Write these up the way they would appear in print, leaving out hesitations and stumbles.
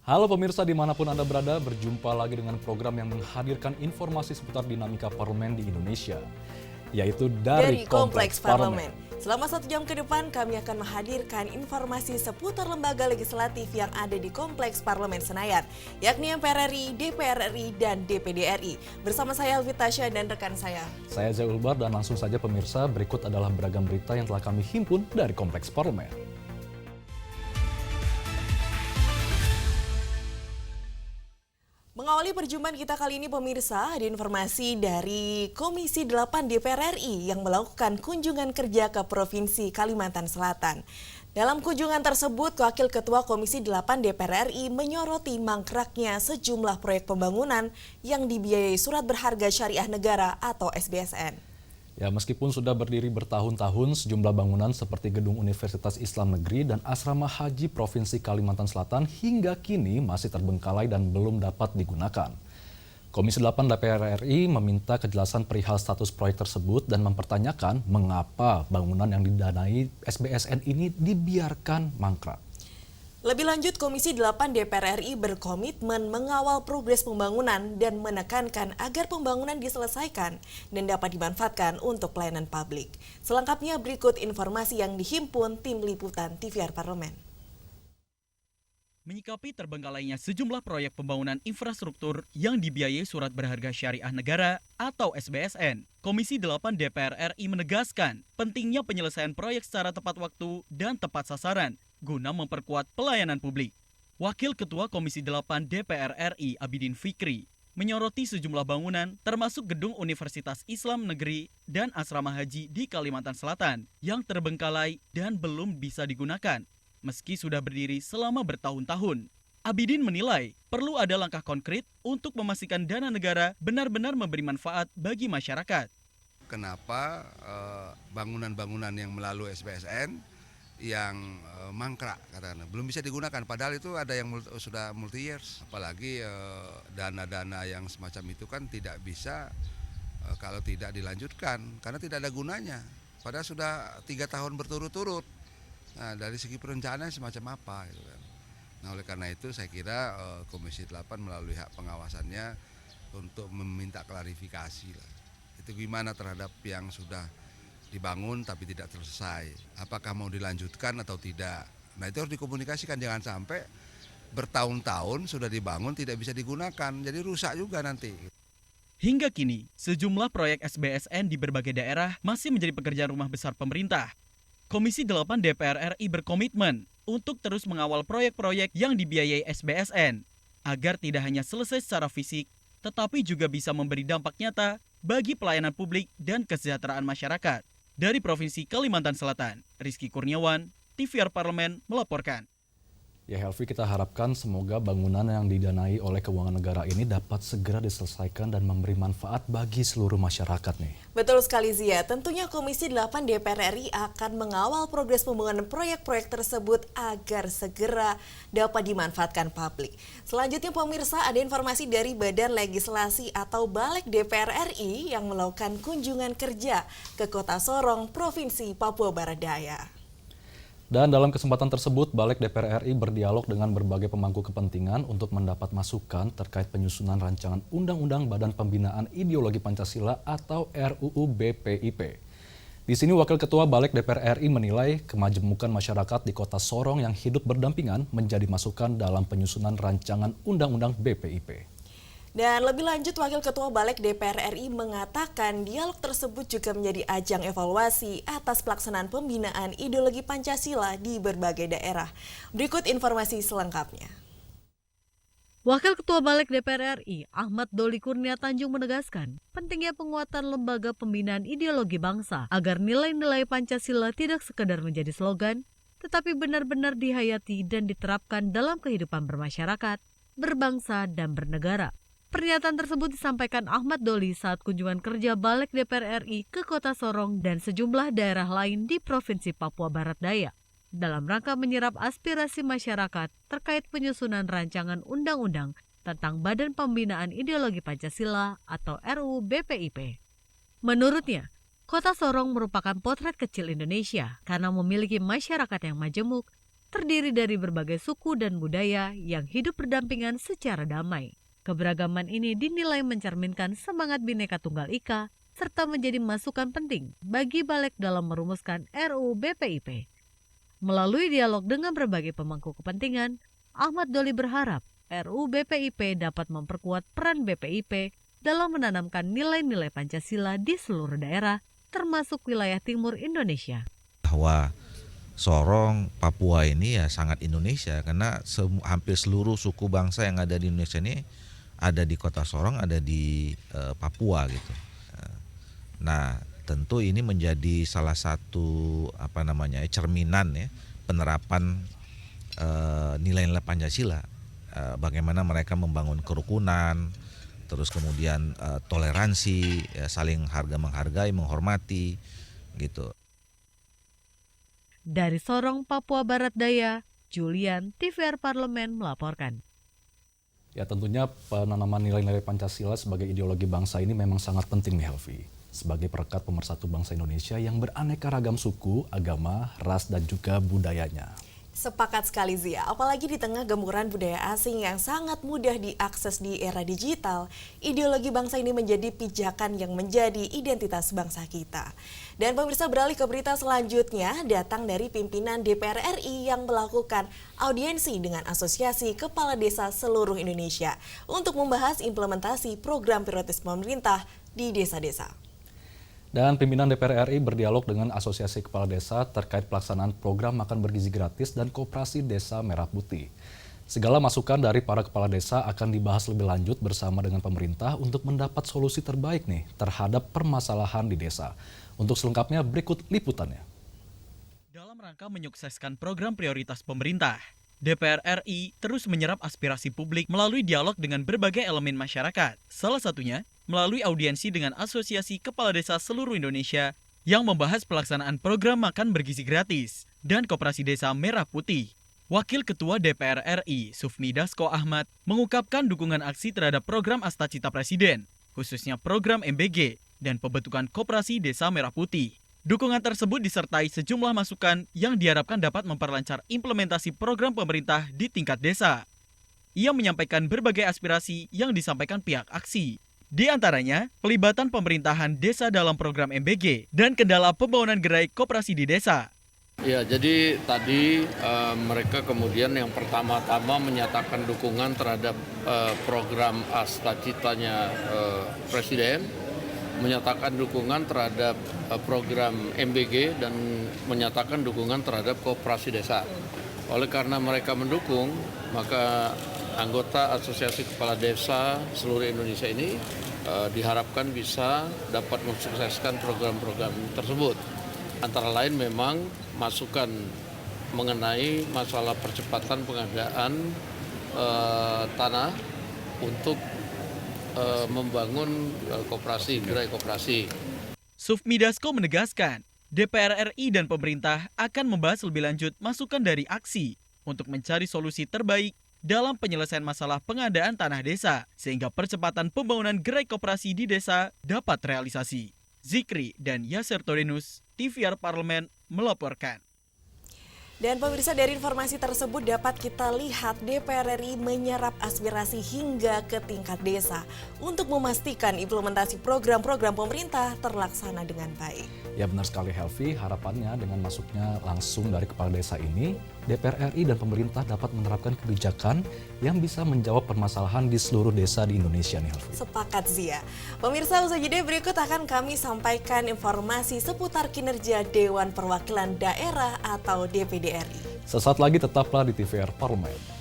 Halo pemirsa dimanapun Anda berada, berjumpa lagi dengan program yang menghadirkan informasi seputar dinamika parlemen di Indonesia, yaitu dari Kompleks Parlemen. Selama 1 jam ke depan, kami akan menghadirkan informasi seputar lembaga legislatif yang ada di Kompleks Parlemen Senayan, yakni MPR RI, DPR RI, dan DPD RI. Bersama saya Elvi Tasya dan rekan saya. Saya Zai Ulbar dan langsung saja pemirsa, berikut adalah beragam berita yang telah kami himpun dari Kompleks Parlemen. Mengawali perjumpaan kita kali ini pemirsa, ada informasi dari Komisi 8 DPR RI yang melakukan kunjungan kerja ke Provinsi Kalimantan Selatan. Dalam kunjungan tersebut, Wakil Ketua Komisi 8 DPR RI menyoroti mangkraknya sejumlah proyek pembangunan yang dibiayai Surat Berharga Syariah Negara atau SBSN. Ya, meskipun sudah berdiri bertahun-tahun, sejumlah bangunan seperti Gedung Universitas Islam Negeri dan Asrama Haji Provinsi Kalimantan Selatan hingga kini masih terbengkalai dan belum dapat digunakan. Komisi 8 DPR RI meminta kejelasan perihal status proyek tersebut dan mempertanyakan mengapa bangunan yang didanai SBSN ini dibiarkan mangkrak. Lebih lanjut, Komisi 8 DPR RI berkomitmen mengawal progres pembangunan dan menekankan agar pembangunan diselesaikan dan dapat dimanfaatkan untuk pelayanan publik. Selengkapnya berikut informasi yang dihimpun tim liputan TVR Parlemen. Menyikapi terbengkalainya sejumlah proyek pembangunan infrastruktur yang dibiayai Surat Berharga Syariah Negara atau SBSN, Komisi 8 DPR RI menegaskan pentingnya penyelesaian proyek secara tepat waktu dan tepat sasaran guna memperkuat pelayanan publik. Wakil Ketua Komisi 8 DPR RI Abidin Fikri menyoroti sejumlah bangunan termasuk Gedung Universitas Islam Negeri dan Asrama Haji di Kalimantan Selatan yang terbengkalai dan belum bisa digunakan meski sudah berdiri selama bertahun-tahun. Abidin menilai perlu ada langkah konkret untuk memastikan dana negara benar-benar memberi manfaat bagi masyarakat. Kenapa bangunan-bangunan yang melalui SBSN yang mangkrak katakanlah belum bisa digunakan, padahal itu ada yang sudah multi years, apalagi dana-dana yang semacam itu kan tidak bisa kalau tidak dilanjutkan karena tidak ada gunanya, padahal sudah 3 tahun berturut-turut. Nah, dari segi perencanaan semacam apa gitu kan. Nah, oleh karena itu saya kira Komisi 8 melalui hak pengawasannya untuk meminta klarifikasi lah. Itu gimana terhadap yang sudah dibangun tapi tidak selesai. Apakah mau dilanjutkan atau tidak. Nah, itu harus dikomunikasikan, jangan sampai bertahun-tahun sudah dibangun tidak bisa digunakan. Jadi rusak juga nanti. Hingga kini, sejumlah proyek SBSN di berbagai daerah masih menjadi pekerjaan rumah besar pemerintah. Komisi 8 DPR RI berkomitmen untuk terus mengawal proyek-proyek yang dibiayai SBSN agar tidak hanya selesai secara fisik, tetapi juga bisa memberi dampak nyata bagi pelayanan publik dan kesejahteraan masyarakat. Dari Provinsi Kalimantan Selatan, Rizky Kurniawan, TVR Parlemen melaporkan. Ya Helvi, kita harapkan semoga bangunan yang didanai oleh keuangan negara ini dapat segera diselesaikan dan memberi manfaat bagi seluruh masyarakat nih. Betul sekali Zia, tentunya Komisi 8 DPR RI akan mengawal progres pembangunan proyek-proyek tersebut agar segera dapat dimanfaatkan publik. Selanjutnya pemirsa, ada informasi dari Badan Legislasi atau Balik DPR RI yang melakukan kunjungan kerja ke Kota Sorong, Provinsi Papua Barat Daya. Dan dalam kesempatan tersebut, Balik DPR RI berdialog dengan berbagai pemangku kepentingan untuk mendapat masukan terkait penyusunan rancangan Undang-Undang Badan Pembinaan Ideologi Pancasila atau RUU BPIP. Di sini Wakil Ketua Balik DPR RI menilai kemajemukan masyarakat di Kota Sorong yang hidup berdampingan menjadi masukan dalam penyusunan rancangan Undang-Undang BPIP. Dan lebih lanjut, Wakil Ketua Balik DPR RI mengatakan dialog tersebut juga menjadi ajang evaluasi atas pelaksanaan pembinaan ideologi Pancasila di berbagai daerah. Berikut informasi selengkapnya. Wakil Ketua Balik DPR RI, Ahmad Doli Kurnia Tanjung menegaskan pentingnya penguatan lembaga pembinaan ideologi bangsa agar nilai-nilai Pancasila tidak sekedar menjadi slogan, tetapi benar-benar dihayati dan diterapkan dalam kehidupan bermasyarakat, berbangsa, dan bernegara. Pernyataan tersebut disampaikan Ahmad Doli saat kunjungan kerja Balik DPR RI ke Kota Sorong dan sejumlah daerah lain di Provinsi Papua Barat Daya dalam rangka menyerap aspirasi masyarakat terkait penyusunan rancangan undang-undang tentang Badan Pembinaan Ideologi Pancasila atau RUU BPIP. Menurutnya, Kota Sorong merupakan potret kecil Indonesia karena memiliki masyarakat yang majemuk, terdiri dari berbagai suku dan budaya yang hidup berdampingan secara damai. Keberagaman ini dinilai mencerminkan semangat Bhinneka Tunggal Ika serta menjadi masukan penting bagi Balik dalam merumuskan RUU BPIP. Melalui dialog dengan berbagai pemangku kepentingan, Ahmad Doli berharap RUU BPIP dapat memperkuat peran BPIP dalam menanamkan nilai-nilai Pancasila di seluruh daerah, termasuk wilayah timur Indonesia. Bahwa Sorong, Papua ini ya sangat Indonesia karena hampir seluruh suku bangsa yang ada di Indonesia ini ada di kota Sorong, ada di Papua gitu. Nah, tentu ini menjadi salah satu cerminan ya penerapan nilai-nilai Pancasila. Bagaimana mereka membangun kerukunan, terus kemudian toleransi, ya, saling menghargai, menghormati gitu. Dari Sorong, Papua Barat Daya, Julian, TVR Parlemen melaporkan. Ya tentunya penanaman nilai-nilai Pancasila sebagai ideologi bangsa ini memang sangat penting nih Helvi. Sebagai perekat pemersatu bangsa Indonesia yang beraneka ragam suku, agama, ras, dan juga budayanya. Sepakat sekali Zia, apalagi di tengah gempuran budaya asing yang sangat mudah diakses di era digital, ideologi bangsa ini menjadi pijakan yang menjadi identitas bangsa kita. Dan pemirsa, beralih ke berita selanjutnya, datang dari pimpinan DPR RI yang melakukan audiensi dengan Asosiasi Kepala Desa seluruh Indonesia untuk membahas implementasi program prioritas pemerintah di desa-desa. Dan pimpinan DPR RI berdialog dengan Asosiasi Kepala Desa terkait pelaksanaan program makan bergizi gratis dan Koperasi Desa Merah Putih. Segala masukan dari para kepala desa akan dibahas lebih lanjut bersama dengan pemerintah untuk mendapat solusi terbaik nih terhadap permasalahan di desa. Untuk selengkapnya berikut liputannya. Dalam rangka menyukseskan program prioritas pemerintah, DPR RI terus menyerap aspirasi publik melalui dialog dengan berbagai elemen masyarakat. Salah satunya melalui audiensi dengan Asosiasi Kepala Desa seluruh Indonesia yang membahas pelaksanaan program makan bergizi gratis dan Koperasi Desa Merah Putih. Wakil Ketua DPR RI, Sufmi Dasko Ahmad, mengungkapkan dukungan aksi terhadap program Astacita Presiden, khususnya program MBG dan pembentukan Koperasi Desa Merah Putih. Dukungan tersebut disertai sejumlah masukan yang diharapkan dapat memperlancar implementasi program pemerintah di tingkat desa. Ia menyampaikan berbagai aspirasi yang disampaikan pihak aksi. Di antaranya, pelibatan pemerintahan desa dalam program MBG dan kendala pembangunan gerai koperasi di desa. Ya, jadi tadi mereka kemudian yang pertama-tama menyatakan dukungan terhadap program Astacitanya Presiden, menyatakan dukungan terhadap program MBG dan menyatakan dukungan terhadap koperasi desa. Oleh karena mereka mendukung, maka anggota Asosiasi Kepala Desa seluruh Indonesia ini diharapkan bisa dapat mensukseskan program-program tersebut. Antara lain memang masukan mengenai masalah percepatan pengadaan tanah untuk membangun gerai koperasi. Sufmi Dasko menegaskan, DPR RI dan pemerintah akan membahas lebih lanjut masukan dari aksi untuk mencari solusi terbaik dalam penyelesaian masalah pengadaan tanah desa, sehingga percepatan pembangunan gerai koperasi di desa dapat realisasi. Zikri dan Yasser Torinus, TVR Parlemen, melaporkan. Dan pemirsa, dari informasi tersebut dapat kita lihat DPR RI menyerap aspirasi hingga ke tingkat desa untuk memastikan implementasi program-program pemerintah terlaksana dengan baik. Ya benar sekali Helvi, harapannya dengan masuknya langsung dari kepala desa ini, DPR RI dan pemerintah dapat menerapkan kebijakan yang bisa menjawab permasalahan di seluruh desa di Indonesia nih Helvi. Sepakat Zia. Pemirsa, usai jeda berikut akan kami sampaikan informasi seputar kinerja Dewan Perwakilan Daerah atau DPD RI. Sesaat lagi tetaplah di TVR Parlemen.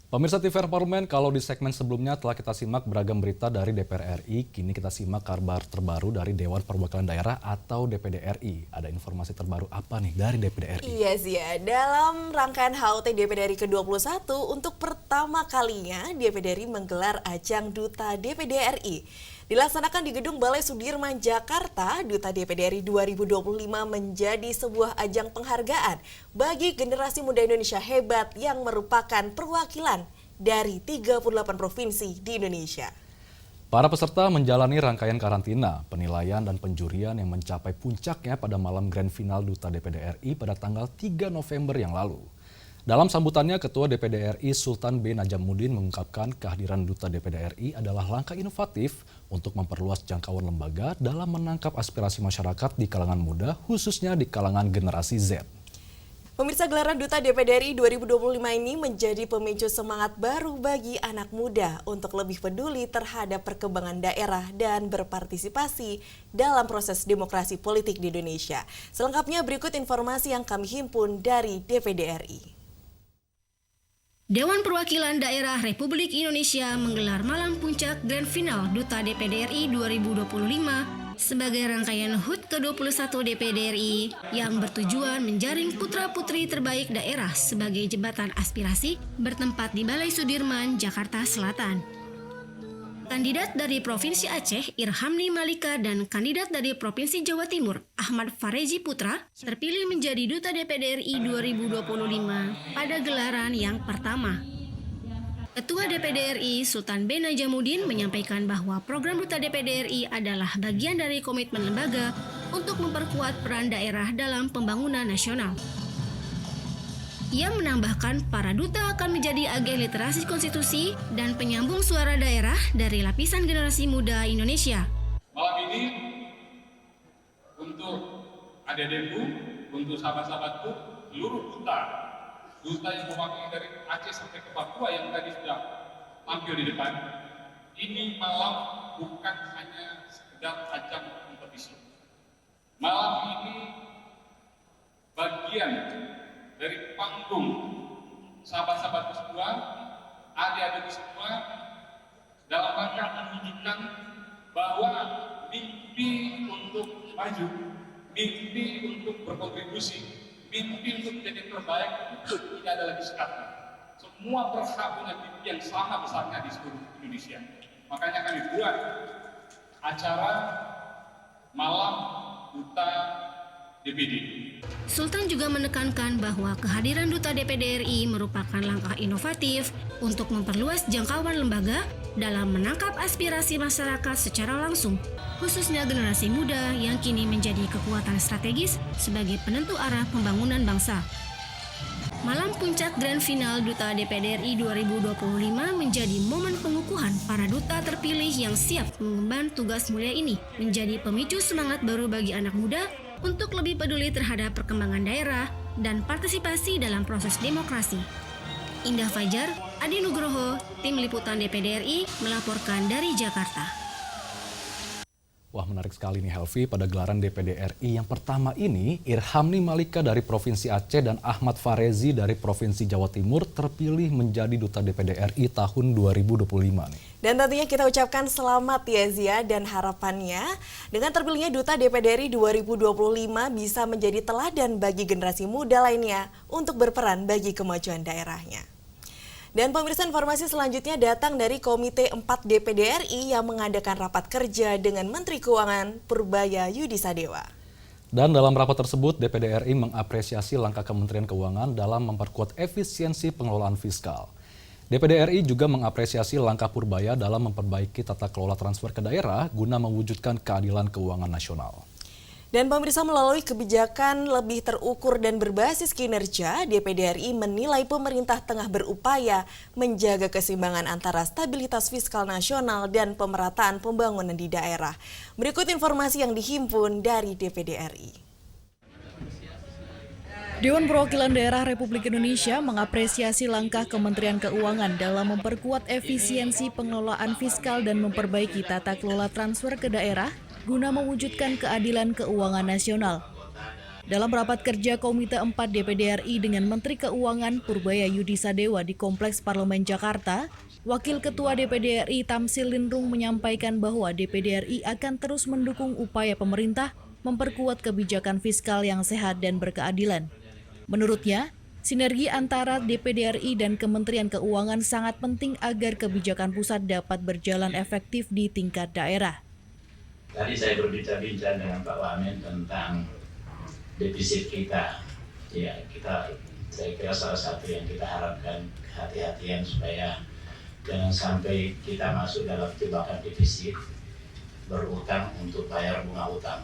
Pemirsa TVR Parlemen, kalau di segmen sebelumnya telah kita simak beragam berita dari DPR RI, kini kita simak kabar terbaru dari Dewan Perwakilan Daerah atau DPD RI. Ada informasi terbaru apa nih dari DPD RI? Iya Zia, dalam rangkaian HUT DPD RI ke-21 untuk pertama kalinya DPD RI menggelar ajang Duta DPD RI. Dilaksanakan di Gedung Balai Sudirman, Jakarta, Duta DPD RI 2025 menjadi sebuah ajang penghargaan bagi generasi muda Indonesia hebat yang merupakan perwakilan dari 38 provinsi di Indonesia. Para peserta menjalani rangkaian karantina, penilaian dan penjurian yang mencapai puncaknya pada malam grand final Duta DPD RI pada tanggal 3 November yang lalu. Dalam sambutannya, Ketua DPD RI Sultan B. Najamuddin mengungkapkan kehadiran Duta DPD RI adalah langkah inovatif untuk memperluas jangkauan lembaga dalam menangkap aspirasi masyarakat di kalangan muda, khususnya di kalangan generasi Z. Pemirsa, gelaran Duta DPD RI 2025 ini menjadi pemicu semangat baru bagi anak muda untuk lebih peduli terhadap perkembangan daerah dan berpartisipasi dalam proses demokrasi politik di Indonesia. Selengkapnya berikut informasi yang kami himpun dari DPD RI. Dewan Perwakilan Daerah Republik Indonesia menggelar malam puncak Grand Final Duta DPD RI 2025 sebagai rangkaian HUT ke-21 DPD RI yang bertujuan menjaring putra-putri terbaik daerah sebagai jembatan aspirasi bertempat di Balai Sudirman, Jakarta Selatan. Kandidat dari Provinsi Aceh, Irhamni Malika, dan kandidat dari Provinsi Jawa Timur, Ahmad Farezi Putra, terpilih menjadi Duta DPD RI 2025 pada gelaran yang pertama. Ketua DPD RI Sultan B. Najamuddin menyampaikan bahwa program Duta DPD RI adalah bagian dari komitmen lembaga untuk memperkuat peran daerah dalam pembangunan nasional. Ia menambahkan para duta akan menjadi agen literasi konstitusi dan penyambung suara daerah dari lapisan generasi muda Indonesia. Malam ini untuk adik-adikku, untuk sahabat-sahabatku, seluruh duta yang mewakili dari Aceh sampai ke Papua yang tadi sudah tampil di depan, ini malam bukan hanya sekedar ajang kompetisi. Malam ini bagian dari panggung sahabat-sahabatku semua, adik-adikku semua, dalam rangka menunjukkan bahwa mimpi untuk maju, mimpi untuk berkontribusi, mimpi untuk menjadi terbaik itu tidak ada lagi sekarang. Semua berhak punya mimpi yang sama besarnya di seluruh Indonesia. Makanya kami buat acara Malam Duta DPD. Sultan juga menekankan bahwa kehadiran Duta DPD RI merupakan langkah inovatif untuk memperluas jangkauan lembaga dalam menangkap aspirasi masyarakat secara langsung, khususnya generasi muda yang kini menjadi kekuatan strategis sebagai penentu arah pembangunan bangsa. Malam puncak Grand Final Duta DPD RI 2025 menjadi momen pengukuhan para duta terpilih yang siap mengemban tugas mulia ini, menjadi pemicu semangat baru bagi anak muda untuk lebih peduli terhadap perkembangan daerah dan partisipasi dalam proses demokrasi. Indah Fajar, Adi Nugroho, Tim Liputan DPD RI melaporkan dari Jakarta. Wah, menarik sekali nih Helvi, pada gelaran DPD RI yang pertama ini, Irhamni Malika dari Provinsi Aceh dan Ahmad Farezi dari Provinsi Jawa Timur terpilih menjadi Duta DPD RI tahun 2025 nih. Dan tentunya kita ucapkan selamat ya Zia, dan harapannya dengan terpilihnya Duta DPD RI 2025 bisa menjadi teladan bagi generasi muda lainnya untuk berperan bagi kemajuan daerahnya. Dan pemirsa, informasi selanjutnya datang dari Komite 4 DPD RI yang mengadakan rapat kerja dengan Menteri Keuangan Purbaya Yudisadewa. Dan dalam rapat tersebut, DPD RI mengapresiasi langkah Kementerian Keuangan dalam memperkuat efisiensi pengelolaan fiskal. DPD RI juga mengapresiasi langkah Purbaya dalam memperbaiki tata kelola transfer ke daerah guna mewujudkan keadilan keuangan nasional. Dan pemirsa, melalui kebijakan lebih terukur dan berbasis kinerja, DPD RI menilai pemerintah tengah berupaya menjaga keseimbangan antara stabilitas fiskal nasional dan pemerataan pembangunan di daerah. Berikut informasi yang dihimpun dari DPD RI. Dewan Perwakilan Daerah Republik Indonesia mengapresiasi langkah Kementerian Keuangan dalam memperkuat efisiensi pengelolaan fiskal dan memperbaiki tata kelola transfer ke daerah guna mewujudkan keadilan keuangan nasional. Dalam rapat kerja Komite 4 DPD RI dengan Menteri Keuangan Purbaya Yudisadewa di Kompleks Parlemen Jakarta, Wakil Ketua DPD RI Tamsil Lindrung menyampaikan bahwa DPD RI akan terus mendukung upaya pemerintah memperkuat kebijakan fiskal yang sehat dan berkeadilan. Menurutnya, sinergi antara DPD RI dan Kementerian Keuangan sangat penting agar kebijakan pusat dapat berjalan efektif di tingkat daerah. Tadi saya berbincang-bincang dengan Pak Wamen tentang defisit kita. Ya, kita Saya kira salah satu yang kita harapkan kehati-hatian supaya jangan sampai kita masuk dalam jebakan defisit berutang untuk bayar bunga utang.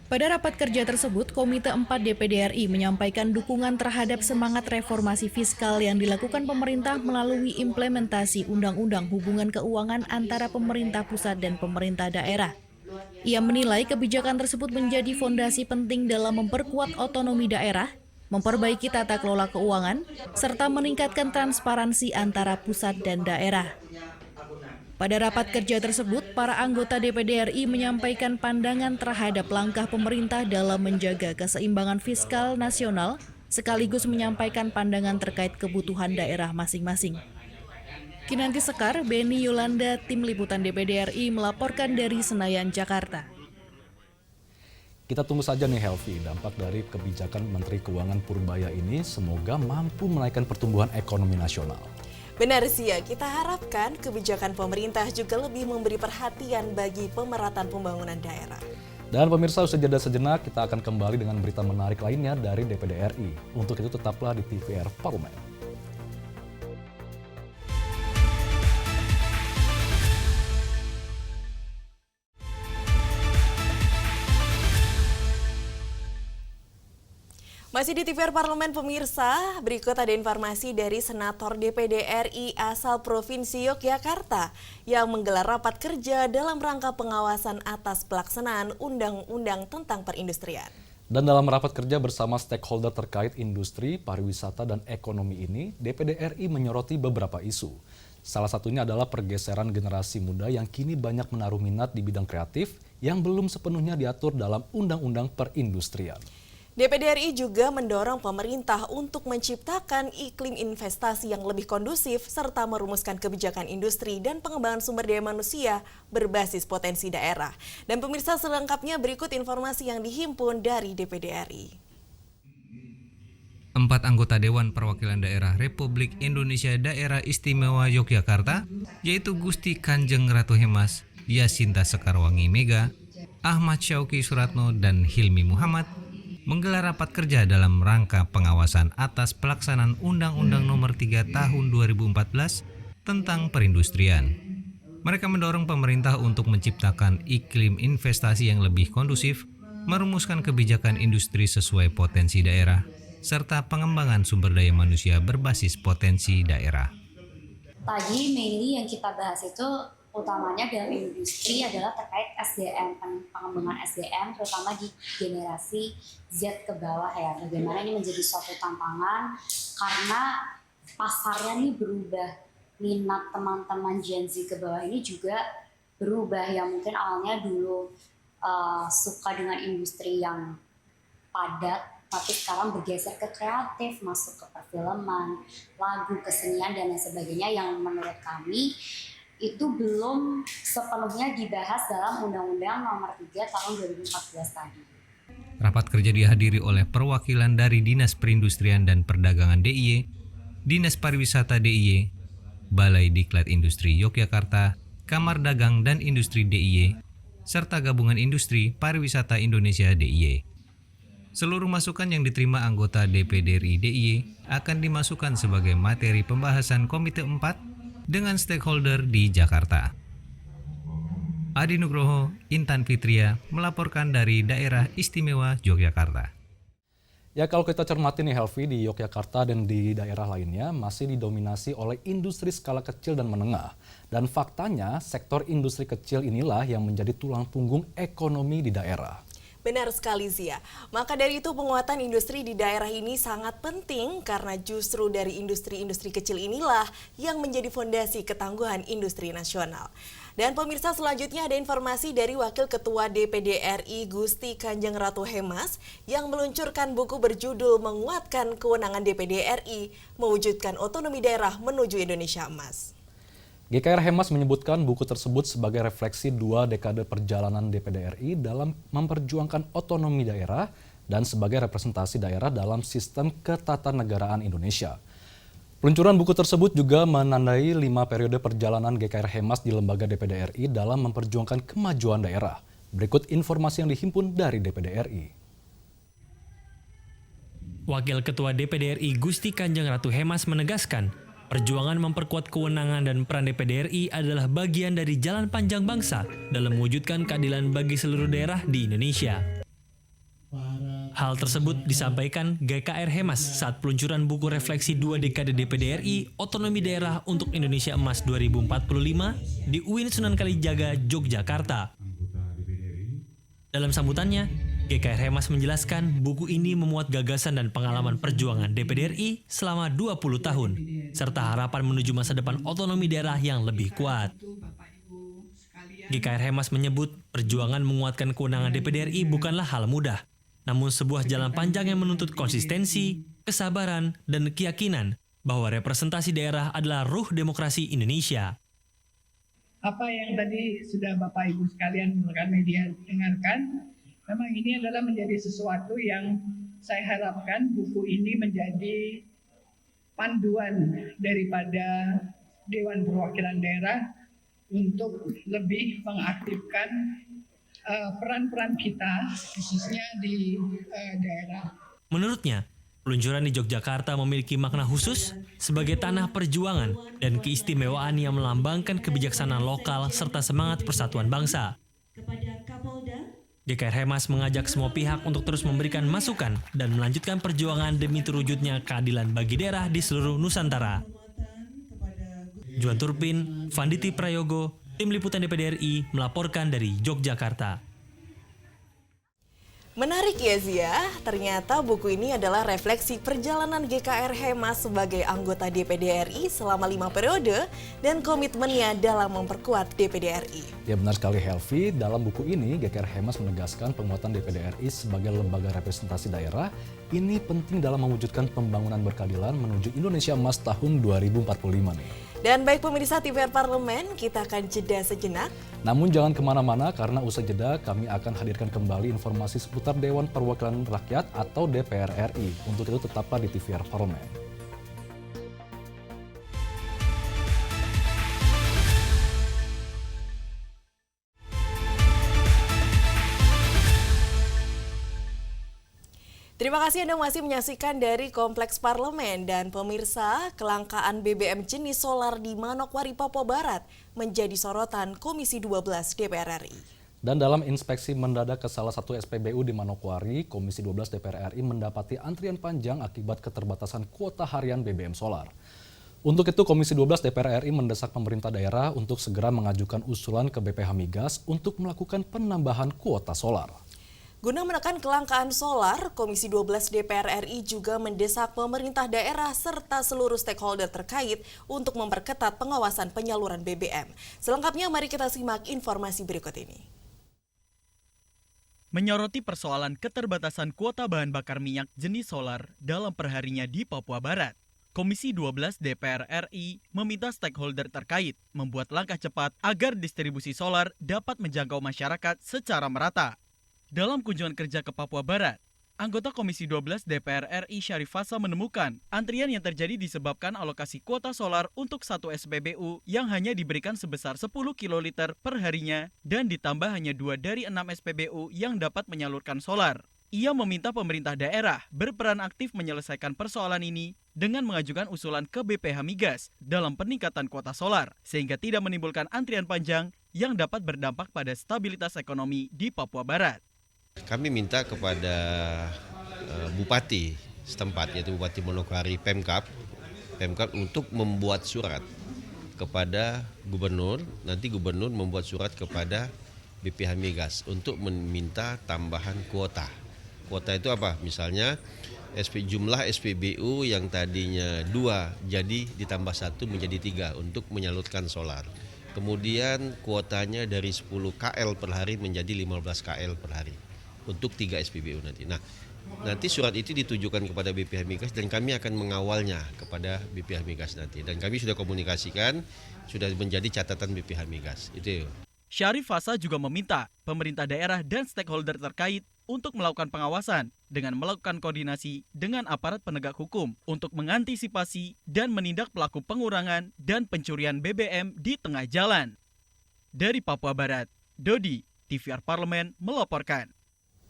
Pada rapat kerja tersebut, Komite 4 DPD RI menyampaikan dukungan terhadap semangat reformasi fiskal yang dilakukan pemerintah melalui implementasi Undang-Undang Hubungan Keuangan antara pemerintah pusat dan pemerintah daerah. Ia menilai kebijakan tersebut menjadi fondasi penting dalam memperkuat otonomi daerah, memperbaiki tata kelola keuangan, serta meningkatkan transparansi antara pusat dan daerah. Pada rapat kerja tersebut, para anggota DPD RI menyampaikan pandangan terhadap langkah pemerintah dalam menjaga keseimbangan fiskal nasional, sekaligus menyampaikan pandangan terkait kebutuhan daerah masing-masing. Kinanti Sekar, Beni Yolanda, Tim Liputan DPD RI melaporkan dari Senayan, Jakarta. Kita tunggu saja nih Helvi, dampak dari kebijakan Menteri Keuangan Purbaya ini semoga mampu menaikkan pertumbuhan ekonomi nasional. Benar sih ya, kita harapkan kebijakan pemerintah juga lebih memberi perhatian bagi pemerataan pembangunan daerah. Dan pemirsa, usai jeda sejenak, kita akan kembali dengan berita menarik lainnya dari DPD RI. Untuk itu tetaplah di TVR Parlemen. Masih di TVR Parlemen pemirsa, berikut ada informasi dari Senator DPD RI asal Provinsi Yogyakarta yang menggelar rapat kerja dalam rangka pengawasan atas pelaksanaan Undang-Undang tentang Perindustrian. Dan dalam rapat kerja bersama stakeholder terkait industri, pariwisata, dan ekonomi ini, DPD RI menyoroti beberapa isu. Salah satunya adalah pergeseran generasi muda yang kini banyak menaruh minat di bidang kreatif yang belum sepenuhnya diatur dalam Undang-Undang Perindustrian. DPD RI juga mendorong pemerintah untuk menciptakan iklim investasi yang lebih kondusif serta merumuskan kebijakan industri dan pengembangan sumber daya manusia berbasis potensi daerah. Dan pemirsa, selengkapnya berikut informasi yang dihimpun dari DPD RI. 4 anggota Dewan Perwakilan Daerah Republik Indonesia Daerah Istimewa Yogyakarta, yaitu Gusti Kanjeng Ratu Hemas, Yasinta Sekarwangi Mega, Ahmad Syauki Suratno, dan Hilmi Muhammad, menggelar rapat kerja dalam rangka pengawasan atas pelaksanaan Undang-Undang Nomor 3 Tahun 2014 tentang perindustrian. Mereka mendorong pemerintah untuk menciptakan iklim investasi yang lebih kondusif, merumuskan kebijakan industri sesuai potensi daerah, serta pengembangan sumber daya manusia berbasis potensi daerah. Tadi mainly yang kita bahas itu utamanya dalam industri adalah terkait SDM, pengembangan SDM terutama di generasi Z ke bawah ya. Bagaimana ini menjadi suatu tantangan karena pasarnya nih berubah, minat teman-teman Gen Z ke bawah ini juga berubah. Yang mungkin awalnya dulu suka dengan industri yang padat, tapi sekarang bergeser ke kreatif, masuk ke perfilman, lagu, kesenian, dan lain sebagainya yang menurut kami itu belum sepenuhnya dibahas dalam Undang-Undang Nomor 3 Tahun 2014 tadi. Rapat kerja dihadiri oleh perwakilan dari Dinas Perindustrian dan Perdagangan DIY, Dinas Pariwisata DIY, Balai Diklat Industri Yogyakarta, Kamar Dagang dan Industri DIY, serta Gabungan Industri Pariwisata Indonesia DIY. Seluruh masukan yang diterima anggota DPD RI DIY akan dimasukkan sebagai materi pembahasan Komite 4 dengan stakeholder di Jakarta. Adi Nugroho, Intan Fitria melaporkan dari Daerah Istimewa Yogyakarta. Ya, kalau kita cermati nih Helvi, di Yogyakarta dan di daerah lainnya masih didominasi oleh industri skala kecil dan menengah. Dan faktanya sektor industri kecil inilah yang menjadi tulang punggung ekonomi di daerah. Benar sekali Zia. Maka dari itu penguatan industri di daerah ini sangat penting karena justru dari industri-industri kecil inilah yang menjadi fondasi ketangguhan industri nasional. Dan pemirsa, selanjutnya ada informasi dari Wakil Ketua DPD RI Gusti Kanjeng Ratu Hemas yang meluncurkan buku berjudul Menguatkan Kewenangan DPD RI Mewujudkan Otonomi Daerah Menuju Indonesia Emas. GKR Hemas menyebutkan buku tersebut sebagai refleksi 2 dekade perjalanan DPD RI dalam memperjuangkan otonomi daerah dan sebagai representasi daerah dalam sistem ketatanegaraan Indonesia. Peluncuran buku tersebut juga menandai 5 periode perjalanan GKR Hemas di lembaga DPD RI dalam memperjuangkan kemajuan daerah. Berikut informasi yang dihimpun dari DPD RI. Wakil Ketua DPD RI Gusti Kanjeng Ratu Hemas menegaskan, perjuangan memperkuat kewenangan dan peran DPD RI adalah bagian dari jalan panjang bangsa dalam mewujudkan keadilan bagi seluruh daerah di Indonesia. Hal tersebut disampaikan GKR Hemas saat peluncuran buku refleksi 2 dekade DPD RI Otonomi Daerah untuk Indonesia Emas 2045 di UIN Sunan Kalijaga, Yogyakarta. Dalam sambutannya, GKR Hemas menjelaskan buku ini memuat gagasan dan pengalaman perjuangan DPD RI selama 20 tahun, serta harapan menuju masa depan otonomi daerah yang lebih kuat. GKR Hemas menyebut perjuangan menguatkan kewenangan DPD RI bukanlah hal mudah, namun sebuah jalan panjang yang menuntut konsistensi, kesabaran, dan keyakinan bahwa representasi daerah adalah ruh demokrasi Indonesia. Apa yang tadi sudah Bapak Ibu sekalian rekan media dengarkan, memang ini adalah menjadi sesuatu yang saya harapkan buku ini menjadi panduan daripada Dewan Perwakilan Daerah untuk lebih mengaktifkan peran-peran kita khususnya di daerah. Menurutnya, peluncuran di Yogyakarta memiliki makna khusus sebagai tanah perjuangan dan keistimewaan yang melambangkan kebijaksanaan lokal serta semangat persatuan bangsa. GKR Hemas mengajak semua pihak untuk terus memberikan masukan dan melanjutkan perjuangan demi terwujudnya keadilan bagi daerah di seluruh Nusantara. Juan Turpin, Vanditi Prayogo, Tim Liputan DPD RI melaporkan dari Yogyakarta. Menarik ya Zia, ternyata buku ini adalah refleksi perjalanan GKR Hemas sebagai anggota DPD RI selama 5 periode dan komitmennya dalam memperkuat DPD RI. Ya benar sekali Helvi, dalam buku ini GKR Hemas menegaskan penguatan DPD RI sebagai lembaga representasi daerah ini penting dalam mewujudkan pembangunan berkeadilan menuju Indonesia Emas tahun 2045 nih. Dan baik pemirsa TVR Parlemen, kita akan jeda sejenak. Namun jangan kemana-mana karena usai jeda kami akan hadirkan kembali informasi seputar Dewan Perwakilan Rakyat atau DPR RI. Untuk itu tetaplah di TVR Parlemen. Terima kasih Anda masih menyaksikan dari Kompleks Parlemen dan pemirsa, kelangkaan BBM jenis solar di Manokwari, Papua Barat menjadi sorotan Komisi 12 DPR RI. Dan dalam inspeksi mendadak ke salah satu SPBU di Manokwari, Komisi 12 DPR RI mendapati antrian panjang akibat keterbatasan kuota harian BBM solar. Untuk itu Komisi 12 DPR RI mendesak pemerintah daerah untuk segera mengajukan usulan ke BPH Migas untuk melakukan penambahan kuota solar. Guna menekan kelangkaan solar, Komisi 12 DPR RI juga mendesak pemerintah daerah serta seluruh stakeholder terkait untuk memperketat pengawasan penyaluran BBM. Selengkapnya mari kita simak informasi berikut ini. Menyoroti persoalan keterbatasan kuota bahan bakar minyak jenis solar dalam perharinya di Papua Barat, Komisi 12 DPR RI meminta stakeholder terkait membuat langkah cepat agar distribusi solar dapat menjangkau masyarakat secara merata. Dalam kunjungan kerja ke Papua Barat, anggota Komisi 12 DPR RI Syarif Fasa menemukan antrian yang terjadi disebabkan alokasi kuota solar untuk satu SPBU yang hanya diberikan sebesar 10 kiloliter per harinya dan ditambah hanya 2 dari 6 SPBU yang dapat menyalurkan solar. Ia meminta pemerintah daerah berperan aktif menyelesaikan persoalan ini dengan mengajukan usulan ke BPH Migas dalam peningkatan kuota solar sehingga tidak menimbulkan antrian panjang yang dapat berdampak pada stabilitas ekonomi di Papua Barat. Kami minta kepada Bupati setempat, yaitu Bupati Manokwari, Pemkab untuk membuat surat kepada Gubernur, nanti Gubernur membuat surat kepada BPH Migas untuk meminta tambahan kuota. Kuota itu apa? Misalnya jumlah SPBU yang tadinya 2 jadi ditambah 1 menjadi 3 untuk menyalurkan solar. Kemudian kuotanya dari 10 KL per hari menjadi 15 KL per hari untuk 3 SPBU nanti. Nah, nanti surat itu ditujukan kepada BPH Migas dan kami akan mengawalnya kepada BPH Migas nanti. Dan kami sudah komunikasikan, sudah menjadi catatan BPH Migas. Itu. Syarif Fasa juga meminta pemerintah daerah dan stakeholder terkait untuk melakukan pengawasan dengan melakukan koordinasi dengan aparat penegak hukum untuk mengantisipasi dan menindak pelaku pengurangan dan pencurian BBM di tengah jalan. Dari Papua Barat, Dodi, TVR Parlemen melaporkan.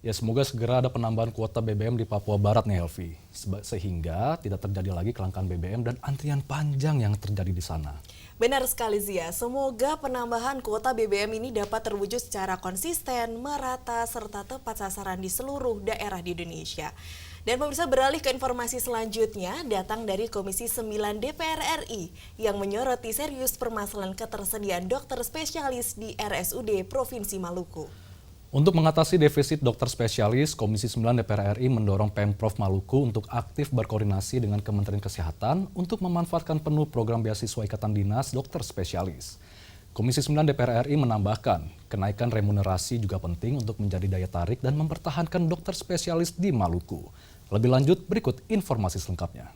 Ya, semoga segera ada penambahan kuota BBM di Papua Barat nih, Helvi. Sehingga tidak terjadi lagi kelangkaan BBM dan antrian panjang yang terjadi di sana. Benar sekali, Zia. Semoga penambahan kuota BBM ini dapat terwujud secara konsisten, merata, serta tepat sasaran di seluruh daerah di Indonesia. Dan pemirsa, beralih ke informasi selanjutnya, datang dari Komisi 9 DPR RI yang menyoroti serius permasalahan ketersediaan dokter spesialis di RSUD Provinsi Maluku. Untuk mengatasi defisit dokter spesialis, Komisi 9 DPR RI mendorong Pemprov Maluku untuk aktif berkoordinasi dengan Kementerian Kesehatan untuk memanfaatkan penuh program beasiswa Ikatan Dinas Dokter Spesialis. Komisi 9 DPR RI menambahkan, kenaikan remunerasi juga penting untuk menjadi daya tarik dan mempertahankan dokter spesialis di Maluku. Lebih lanjut, berikut informasi selengkapnya.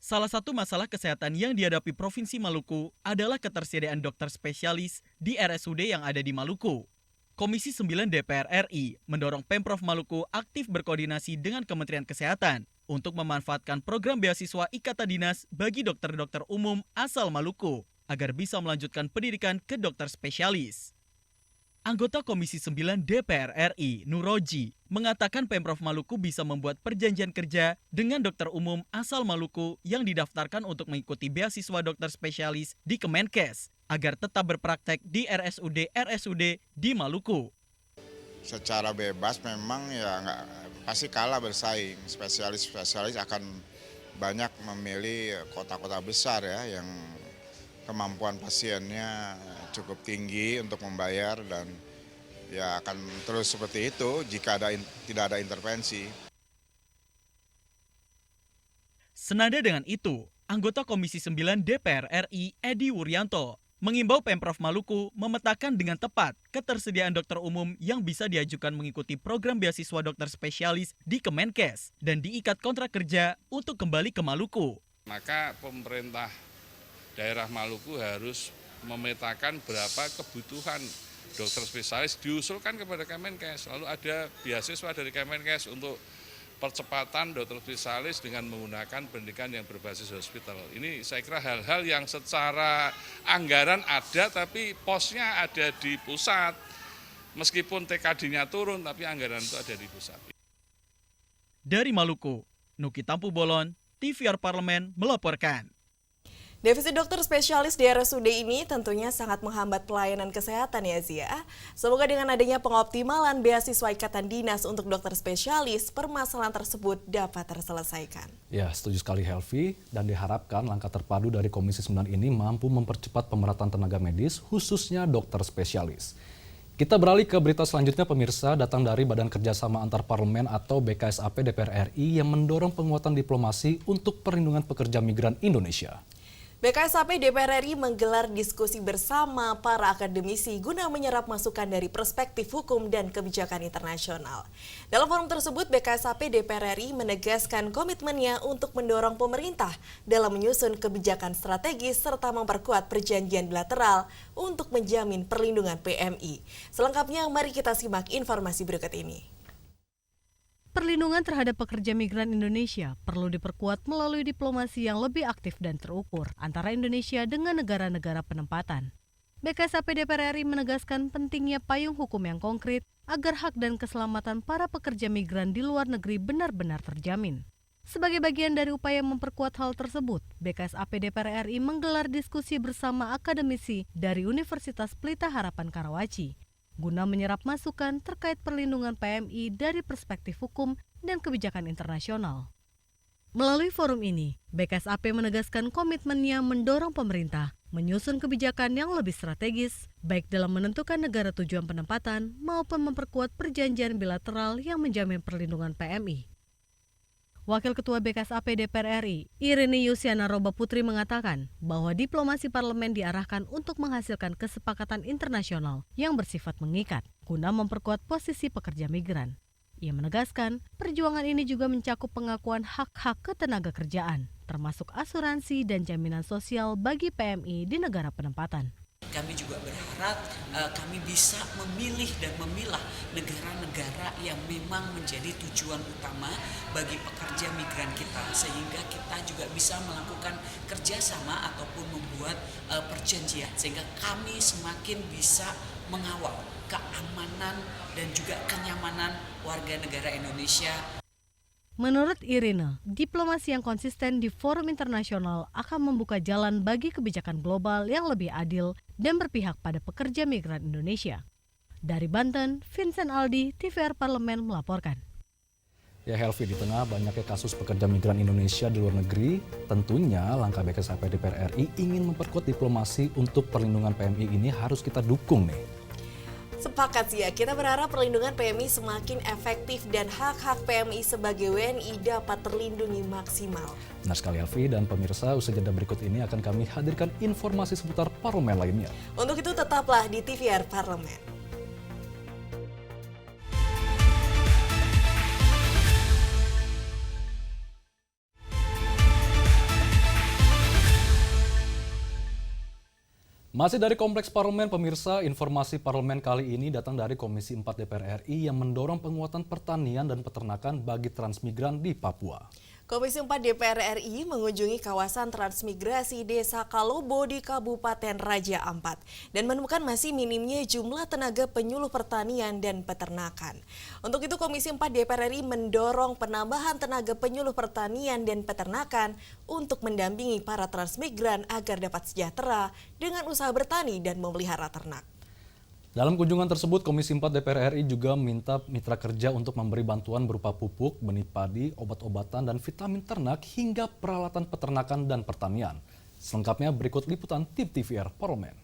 Salah satu masalah kesehatan yang dihadapi Provinsi Maluku adalah ketersediaan dokter spesialis di RSUD yang ada di Maluku. Komisi 9 DPR RI mendorong Pemprov Maluku aktif berkoordinasi dengan Kementerian Kesehatan untuk memanfaatkan program beasiswa Ikatan Dinas bagi dokter-dokter umum asal Maluku agar bisa melanjutkan pendidikan ke dokter spesialis. Anggota Komisi 9 DPR RI, Nuroji, mengatakan Pemprov Maluku bisa membuat perjanjian kerja dengan dokter umum asal Maluku yang didaftarkan untuk mengikuti beasiswa dokter spesialis di Kemenkes agar tetap berpraktek di RSUD di Maluku. Secara bebas memang ya nggak pasti kalah bersaing. Spesialis akan banyak memilih kota-kota besar ya yang kemampuan pasiennya cukup tinggi untuk membayar dan ya akan terus seperti itu jika tidak ada intervensi. Senada dengan itu, anggota Komisi 9 DPR RI Edi Wuryanto mengimbau Pemprov Maluku memetakan dengan tepat ketersediaan dokter umum yang bisa diajukan mengikuti program beasiswa dokter spesialis di Kemenkes dan diikat kontrak kerja untuk kembali ke Maluku. Maka pemerintah daerah Maluku harus memetakan berapa kebutuhan dokter spesialis diusulkan kepada Kemenkes. Lalu ada beasiswa dari Kemenkes untuk percepatan dokter spesialis dengan menggunakan pendidikan yang berbasis hospital. Ini saya kira hal-hal yang secara anggaran ada tapi posnya ada di pusat. Meskipun TKD-nya turun tapi anggaran itu ada di pusat. Dari Maluku, Nuki Tampu Bolon, TVR Parlemen melaporkan. Defisit dokter spesialis di RSUD ini tentunya sangat menghambat pelayanan kesehatan ya Zia. Semoga dengan adanya pengoptimalan beasiswa Ikatan Dinas untuk dokter spesialis, permasalahan tersebut dapat terselesaikan. Ya, setuju sekali Helvi, dan diharapkan langkah terpadu dari Komisi 9 ini mampu mempercepat pemerataan tenaga medis, khususnya dokter spesialis. Kita beralih ke berita selanjutnya pemirsa, datang dari Badan Kerjasama Antar Parlemen atau BKSAP DPR RI yang mendorong penguatan diplomasi untuk perlindungan pekerja migran Indonesia. BKSAP DPR RI menggelar diskusi bersama para akademisi guna menyerap masukan dari perspektif hukum dan kebijakan internasional. Dalam forum tersebut, BKSAP DPR RI menegaskan komitmennya untuk mendorong pemerintah dalam menyusun kebijakan strategis serta memperkuat perjanjian bilateral untuk menjamin perlindungan PMI. Selengkapnya, mari kita simak informasi berikut ini. Perlindungan terhadap pekerja migran Indonesia perlu diperkuat melalui diplomasi yang lebih aktif dan terukur antara Indonesia dengan negara-negara penempatan. BKSAP DPR RI menegaskan pentingnya payung hukum yang konkret agar hak dan keselamatan para pekerja migran di luar negeri benar-benar terjamin. Sebagai bagian dari upaya memperkuat hal tersebut, BKSAP DPR RI menggelar diskusi bersama akademisi dari Universitas Pelita Harapan Karawaci guna menyerap masukan terkait perlindungan PMI dari perspektif hukum dan kebijakan internasional. Melalui forum ini, BKSAP menegaskan komitmennya mendorong pemerintah menyusun kebijakan yang lebih strategis, baik dalam menentukan negara tujuan penempatan maupun memperkuat perjanjian bilateral yang menjamin perlindungan PMI. Wakil Ketua BKSAP DPR RI, Irini Yusiana Roba Putri mengatakan bahwa diplomasi parlemen diarahkan untuk menghasilkan kesepakatan internasional yang bersifat mengikat guna memperkuat posisi pekerja migran. Ia menegaskan perjuangan ini juga mencakup pengakuan hak-hak ketenaga kerjaan, termasuk asuransi dan jaminan sosial bagi PMI di negara penempatan. Kami juga berharap kami bisa memilih dan memilah negara-negara yang memang menjadi tujuan utama bagi pekerja migran kita, sehingga kita juga bisa melakukan kerjasama ataupun membuat perjanjian, sehingga kami semakin bisa mengawal keamanan keamanan dan juga kenyamanan warga negara Indonesia. Menurut Irina, diplomasi yang konsisten di forum internasional akan membuka jalan bagi kebijakan global yang lebih adil dan berpihak pada pekerja migran Indonesia. Dari Banten, Vincent Aldi, TVR Parlemen melaporkan. Ya Helvi, di tengah banyaknya kasus pekerja migran Indonesia di luar negeri, tentunya langkah BKSP DPR RI ingin memperkuat diplomasi untuk perlindungan PMI ini harus kita dukung nih. Sepakat sih ya, kita berharap perlindungan PMI semakin efektif dan hak-hak PMI sebagai WNI dapat terlindungi maksimal. Benar sekali Helvi, dan pemirsa, usai jeda berikut ini akan kami hadirkan informasi seputar parlemen lainnya. Untuk itu tetaplah di TVR Parlemen. Masih dari Kompleks Parlemen, pemirsa, informasi parlemen kali ini datang dari Komisi 4 DPR RI yang mendorong penguatan pertanian dan peternakan bagi transmigran di Papua. Komisi 4 DPR RI mengunjungi kawasan transmigrasi Desa Kalobo di Kabupaten Raja Ampat dan menemukan masih minimnya jumlah tenaga penyuluh pertanian dan peternakan. Untuk itu Komisi 4 DPR RI mendorong penambahan tenaga penyuluh pertanian dan peternakan untuk mendampingi para transmigran agar dapat sejahtera dengan usaha bertani dan memelihara ternak. Dalam kunjungan tersebut, Komisi 4 DPR RI juga meminta mitra kerja untuk memberi bantuan berupa pupuk, benih padi, obat-obatan, dan vitamin ternak hingga peralatan peternakan dan pertanian. Selengkapnya berikut liputan tim TVR Parlemen.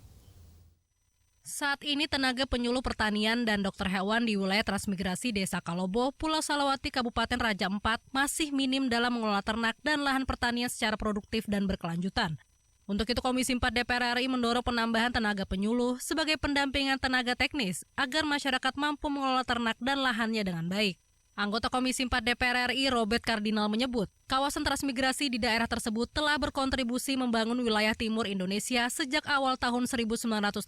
Saat ini tenaga penyuluh pertanian dan dokter hewan di wilayah transmigrasi Desa Kalobo, Pulau Salawati, Kabupaten Raja Ampat masih minim dalam mengelola ternak dan lahan pertanian secara produktif dan berkelanjutan. Untuk itu Komisi 4 DPR RI mendorong penambahan tenaga penyuluh sebagai pendampingan tenaga teknis agar masyarakat mampu mengelola ternak dan lahannya dengan baik. Anggota Komisi 4 DPR RI Robert Kardinal menyebut, kawasan transmigrasi di daerah tersebut telah berkontribusi membangun wilayah timur Indonesia sejak awal tahun 1980.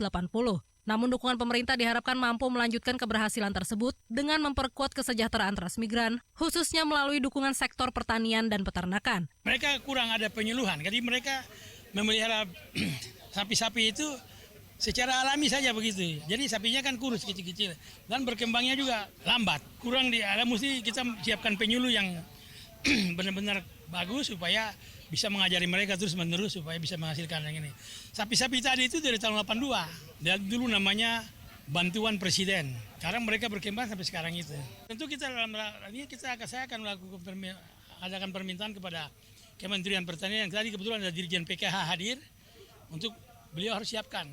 Namun dukungan pemerintah diharapkan mampu melanjutkan keberhasilan tersebut dengan memperkuat kesejahteraan transmigran, khususnya melalui dukungan sektor pertanian dan peternakan. Mereka kurang ada penyuluhan, jadi mereka memelihara sapi-sapi itu secara alami saja begitu. Jadi sapinya kan kurus kecil-kecil dan berkembangnya juga lambat. Kurang mesti kita siapkan penyuluh yang benar-benar bagus supaya bisa mengajari mereka terus-menerus supaya bisa menghasilkan yang ini. Sapi-sapi tadi itu dari tahun 82. Dan dulu namanya bantuan presiden. Sekarang mereka berkembang sampai sekarang itu. Tentu kita saya akan adakan permintaan kepada Kementerian Pertanian yang tadi kebetulan ada Dirjen PKH hadir untuk beliau harus siapkan.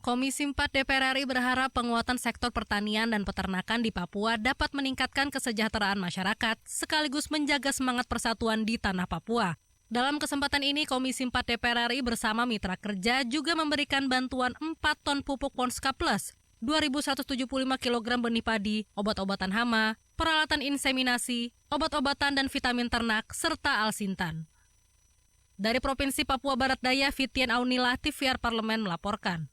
Komisi 4 DPR RI berharap penguatan sektor pertanian dan peternakan di Papua dapat meningkatkan kesejahteraan masyarakat sekaligus menjaga semangat persatuan di tanah Papua. Dalam kesempatan ini, Komisi 4 DPR RI bersama mitra kerja juga memberikan bantuan 4 ton pupuk Ponska Plus, 2.175 kg benih padi, obat-obatan hama, peralatan inseminasi, obat-obatan dan vitamin ternak, serta alsintan. Dari Provinsi Papua Barat Daya, Fitian Aunila, TVR Parlemen melaporkan.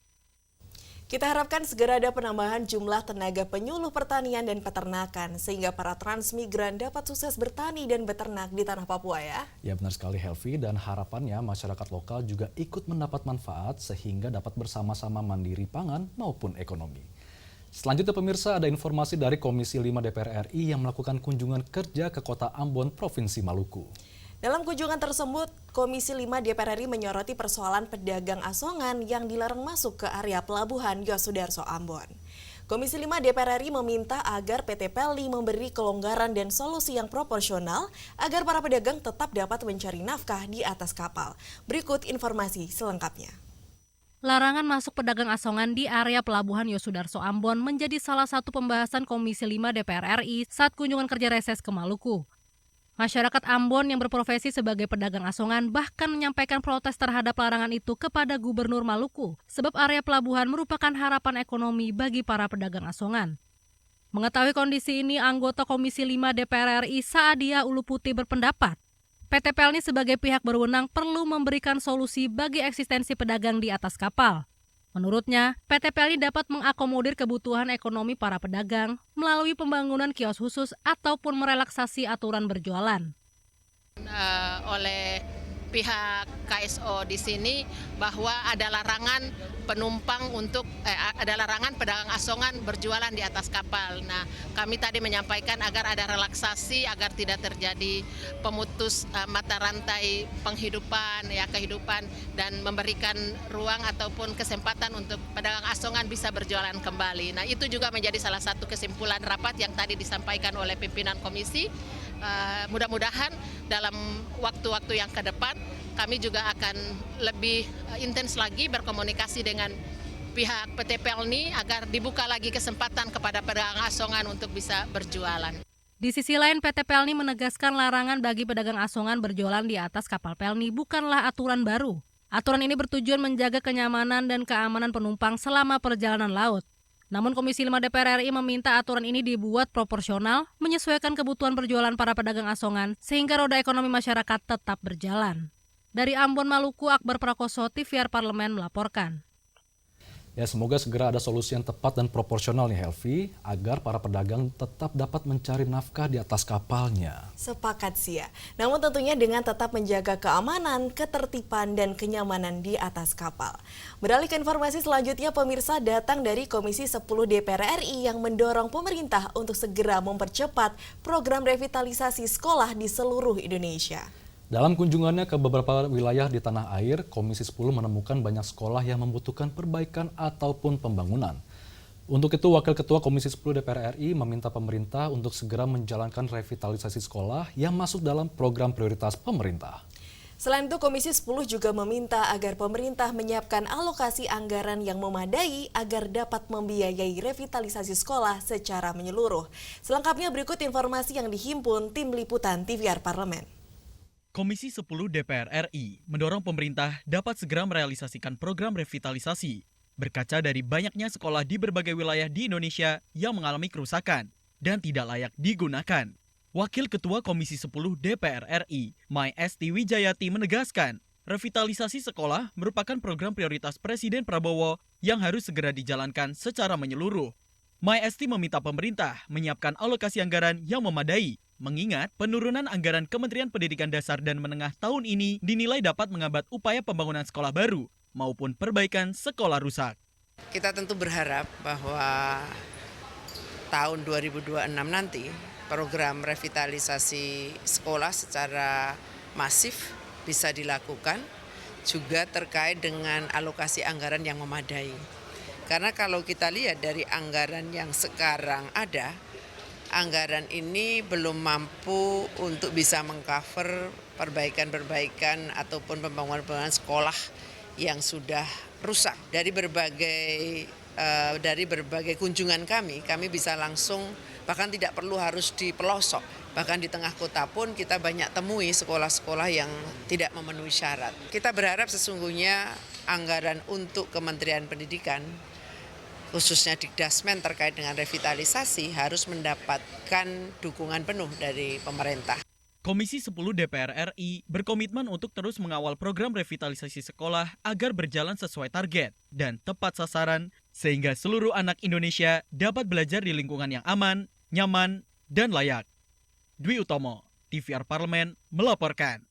Kita harapkan segera ada penambahan jumlah tenaga penyuluh pertanian dan peternakan sehingga para transmigran dapat sukses bertani dan beternak di tanah Papua ya. Ya benar sekali Helvi, dan harapannya masyarakat lokal juga ikut mendapat manfaat sehingga dapat bersama-sama mandiri pangan maupun ekonomi. Selanjutnya pemirsa, ada informasi dari Komisi 5 DPR RI yang melakukan kunjungan kerja ke Kota Ambon, Provinsi Maluku. Dalam kunjungan tersebut, Komisi 5 DPR RI menyoroti persoalan pedagang asongan yang dilarang masuk ke area pelabuhan Yosudarso Ambon. Komisi 5 DPR RI meminta agar PT Pelni memberi kelonggaran dan solusi yang proporsional agar para pedagang tetap dapat mencari nafkah di atas kapal. Berikut informasi selengkapnya. Larangan masuk pedagang asongan di area pelabuhan Yosudarso Ambon menjadi salah satu pembahasan Komisi 5 DPR RI saat kunjungan kerja reses ke Maluku. Masyarakat Ambon yang berprofesi sebagai pedagang asongan bahkan menyampaikan protes terhadap larangan itu kepada Gubernur Maluku, sebab area pelabuhan merupakan harapan ekonomi bagi para pedagang asongan. Mengetahui kondisi ini, anggota Komisi 5 DPR RI Saadia Uluputi berpendapat, PT Pelni sebagai pihak berwenang perlu memberikan solusi bagi eksistensi pedagang di atas kapal. Menurutnya, PT Pelni dapat mengakomodir kebutuhan ekonomi para pedagang melalui pembangunan kios khusus ataupun merelaksasi aturan berjualan. Oleh pihak KSO di sini bahwa ada larangan penumpang untuk ada larangan pedagang asongan berjualan di atas kapal. Nah, kami tadi menyampaikan agar ada relaksasi agar tidak terjadi pemutus mata rantai penghidupan kehidupan dan memberikan ruang ataupun kesempatan untuk pedagang asongan bisa berjualan kembali. Nah, itu juga menjadi salah satu kesimpulan rapat yang tadi disampaikan oleh pimpinan komisi. Mudah-mudahan dalam waktu-waktu yang ke depan kami juga akan lebih intens lagi berkomunikasi dengan pihak PT Pelni agar dibuka lagi kesempatan kepada pedagang asongan untuk bisa berjualan. Di sisi lain, PT Pelni menegaskan larangan bagi pedagang asongan berjualan di atas kapal Pelni bukanlah aturan baru. Aturan ini bertujuan menjaga kenyamanan dan keamanan penumpang selama perjalanan laut. Namun Komisi 5 DPR RI meminta aturan ini dibuat proporsional, menyesuaikan kebutuhan berjualan para pedagang asongan, sehingga roda ekonomi masyarakat tetap berjalan. Dari Ambon, Maluku, Akbar Prakoso, TVR Parlemen melaporkan. Ya, semoga segera ada solusi yang tepat dan proporsional nih Helvi, agar para pedagang tetap dapat mencari nafkah di atas kapalnya. Sepakat sih ya. Namun tentunya dengan tetap menjaga keamanan, ketertiban, dan kenyamanan di atas kapal. Beralih ke informasi selanjutnya, pemirsa, datang dari Komisi 10 DPR RI yang mendorong pemerintah untuk segera mempercepat program revitalisasi sekolah di seluruh Indonesia. Dalam kunjungannya ke beberapa wilayah di tanah air, Komisi 10 menemukan banyak sekolah yang membutuhkan perbaikan ataupun pembangunan. Untuk itu, Wakil Ketua Komisi 10 DPR RI meminta pemerintah untuk segera menjalankan revitalisasi sekolah yang masuk dalam program prioritas pemerintah. Selain itu, Komisi 10 juga meminta agar pemerintah menyiapkan alokasi anggaran yang memadai agar dapat membiayai revitalisasi sekolah secara menyeluruh. Selengkapnya berikut informasi yang dihimpun Tim Liputan TVR Parlemen. Komisi 10 DPR RI mendorong pemerintah dapat segera merealisasikan program revitalisasi berkaca dari banyaknya sekolah di berbagai wilayah di Indonesia yang mengalami kerusakan dan tidak layak digunakan. Wakil Ketua Komisi 10 DPR RI, Mai Esti Wijayati menegaskan, revitalisasi sekolah merupakan program prioritas Presiden Prabowo yang harus segera dijalankan secara menyeluruh. Mai Esti meminta pemerintah menyiapkan alokasi anggaran yang memadai, mengingat penurunan anggaran Kementerian Pendidikan Dasar dan Menengah tahun ini dinilai dapat menghambat upaya pembangunan sekolah baru maupun perbaikan sekolah rusak. Kita tentu berharap bahwa tahun 2026 nanti program revitalisasi sekolah secara masif bisa dilakukan, juga terkait dengan alokasi anggaran yang memadai. Karena kalau kita lihat dari anggaran yang sekarang ada, anggaran ini belum mampu untuk bisa mengcover perbaikan-perbaikan ataupun pembangunan sekolah yang sudah rusak. Dari berbagai kunjungan kami bisa langsung, bahkan tidak perlu harus di pelosok, bahkan di tengah kota pun kita banyak temui sekolah-sekolah yang tidak memenuhi syarat. Kita berharap sesungguhnya anggaran untuk Kementerian Pendidikan, khususnya Dikdasmen terkait dengan revitalisasi harus mendapatkan dukungan penuh dari pemerintah. Komisi 10 DPR RI berkomitmen untuk terus mengawal program revitalisasi sekolah agar berjalan sesuai target dan tepat sasaran sehingga seluruh anak Indonesia dapat belajar di lingkungan yang aman, nyaman, dan layak. Dwi Utomo, TVR Parlemen melaporkan.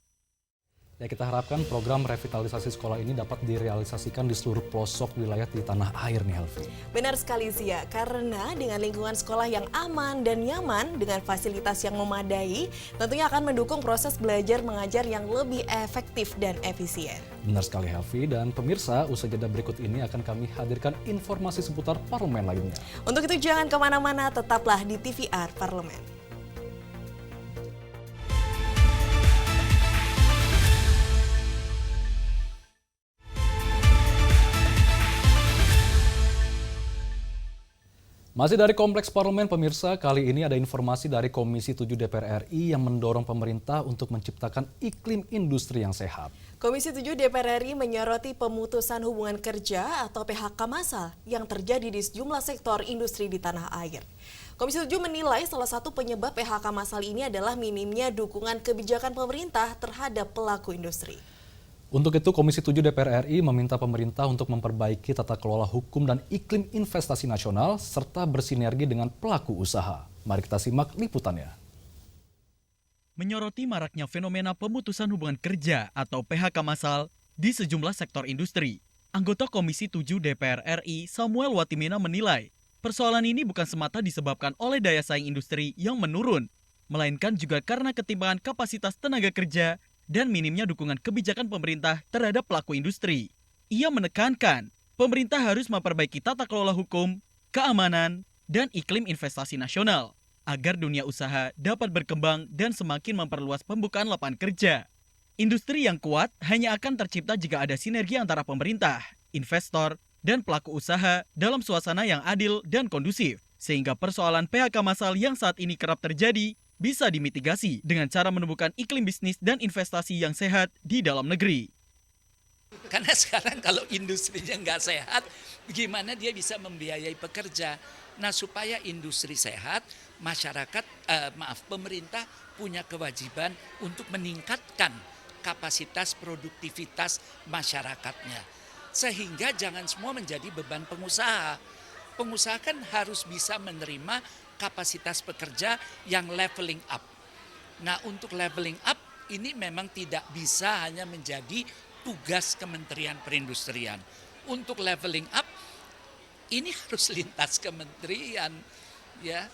Ya, kita harapkan program revitalisasi sekolah ini dapat direalisasikan di seluruh pelosok wilayah di tanah air nih, Helvi. Benar sekali Zia, karena dengan lingkungan sekolah yang aman dan nyaman dengan fasilitas yang memadai, tentunya akan mendukung proses belajar mengajar yang lebih efektif dan efisien. Benar sekali Helvi, dan pemirsa, usai jeda berikut ini akan kami hadirkan informasi seputar parlemen lainnya. Untuk itu jangan kemana-mana, tetaplah di TVR Parlemen. Masih dari Kompleks Parlemen, pemirsa, kali ini ada informasi dari Komisi 7 DPR RI yang mendorong pemerintah untuk menciptakan iklim industri yang sehat. Komisi 7 DPR RI menyoroti pemutusan hubungan kerja atau PHK massal yang terjadi di sejumlah sektor industri di tanah air. Komisi 7 menilai salah satu penyebab PHK massal ini adalah minimnya dukungan kebijakan pemerintah terhadap pelaku industri. Untuk itu, Komisi 7 DPR RI meminta pemerintah untuk memperbaiki tata kelola hukum dan iklim investasi nasional serta bersinergi dengan pelaku usaha. Mari kita simak liputannya. menyoroti maraknya fenomena pemutusan hubungan kerja atau PHK massal di sejumlah sektor industri. Anggota Komisi 7 DPR RI Samuel Watimena menilai, persoalan ini bukan semata disebabkan oleh daya saing industri yang menurun, melainkan juga karena ketimpangan kapasitas tenaga kerja dan minimnya dukungan kebijakan pemerintah terhadap pelaku industri. Ia menekankan, pemerintah harus memperbaiki tata kelola hukum, keamanan, dan iklim investasi nasional agar dunia usaha dapat berkembang dan semakin memperluas pembukaan lapangan kerja. Industri yang kuat hanya akan tercipta jika ada sinergi antara pemerintah, investor, dan pelaku usaha dalam suasana yang adil dan kondusif, sehingga persoalan PHK massal yang saat ini kerap terjadi bisa dimitigasi dengan cara menumbuhkan iklim bisnis dan investasi yang sehat di dalam negeri. Karena sekarang kalau industrinya nggak sehat, bagaimana dia bisa membiayai pekerja? Nah, supaya industri sehat, pemerintah punya kewajiban untuk meningkatkan kapasitas produktivitas masyarakatnya. Sehingga jangan semua menjadi beban pengusaha. Pengusaha kan harus bisa menerima kapasitas pekerja yang leveling up. Nah, untuk leveling up ini memang tidak bisa hanya menjadi tugas Kementerian Perindustrian. Untuk leveling up ini harus lintas kementerian, ya.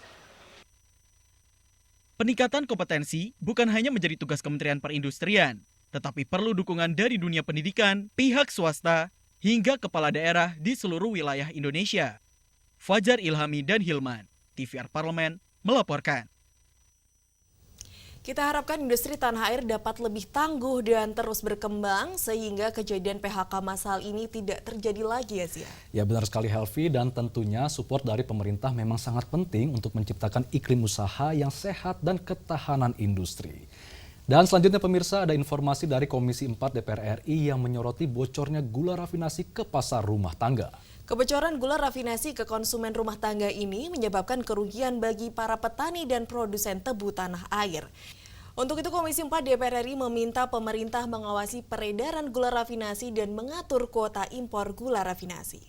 Peningkatan kompetensi bukan hanya menjadi tugas Kementerian Perindustrian, tetapi perlu dukungan dari dunia pendidikan, pihak swasta, hingga kepala daerah di seluruh wilayah Indonesia. Fajar Ilhami dan Hilman, TVR Parlemen, melaporkan. Kita harapkan industri tanah air dapat lebih tangguh dan terus berkembang sehingga kejadian PHK massal ini tidak terjadi lagi ya Zia. Ya benar sekali Helvi, dan tentunya support dari pemerintah memang sangat penting untuk menciptakan iklim usaha yang sehat dan ketahanan industri. Dan selanjutnya pemirsa, ada informasi dari Komisi 4 DPR RI yang menyoroti bocornya gula rafinasi ke pasar rumah tangga. Kebocoran gula rafinasi ke konsumen rumah tangga ini menyebabkan kerugian bagi para petani dan produsen tebu tanah air. Untuk itu Komisi 4 DPR RI meminta pemerintah mengawasi peredaran gula rafinasi dan mengatur kuota impor gula rafinasi.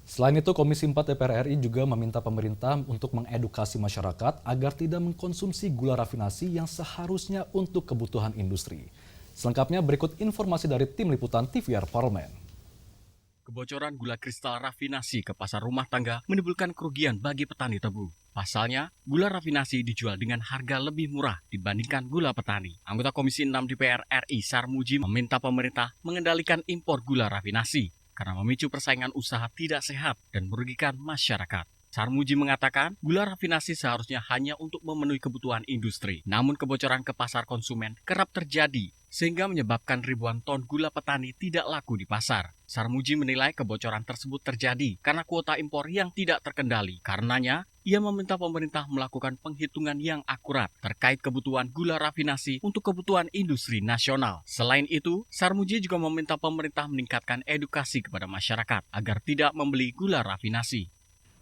Selain itu, Komisi 4 DPR RI juga meminta pemerintah untuk mengedukasi masyarakat agar tidak mengkonsumsi gula rafinasi yang seharusnya untuk kebutuhan industri. Selengkapnya berikut informasi dari tim liputan TVR Parlemen. Kebocoran gula kristal rafinasi ke pasar rumah tangga menimbulkan kerugian bagi petani tebu. Pasalnya, gula rafinasi dijual dengan harga lebih murah dibandingkan gula petani. Anggota Komisi 6 DPR RI Sarmuji meminta pemerintah mengendalikan impor gula rafinasi karena memicu persaingan usaha tidak sehat dan merugikan masyarakat. Sarmuji mengatakan, gula rafinasi seharusnya hanya untuk memenuhi kebutuhan industri. Namun kebocoran ke pasar konsumen kerap terjadi, sehingga menyebabkan ribuan ton gula petani tidak laku di pasar. Sarmuji menilai kebocoran tersebut terjadi karena kuota impor yang tidak terkendali. Karenanya, ia meminta pemerintah melakukan penghitungan yang akurat terkait kebutuhan gula rafinasi untuk kebutuhan industri nasional. Selain itu, Sarmuji juga meminta pemerintah meningkatkan edukasi kepada masyarakat agar tidak membeli gula rafinasi.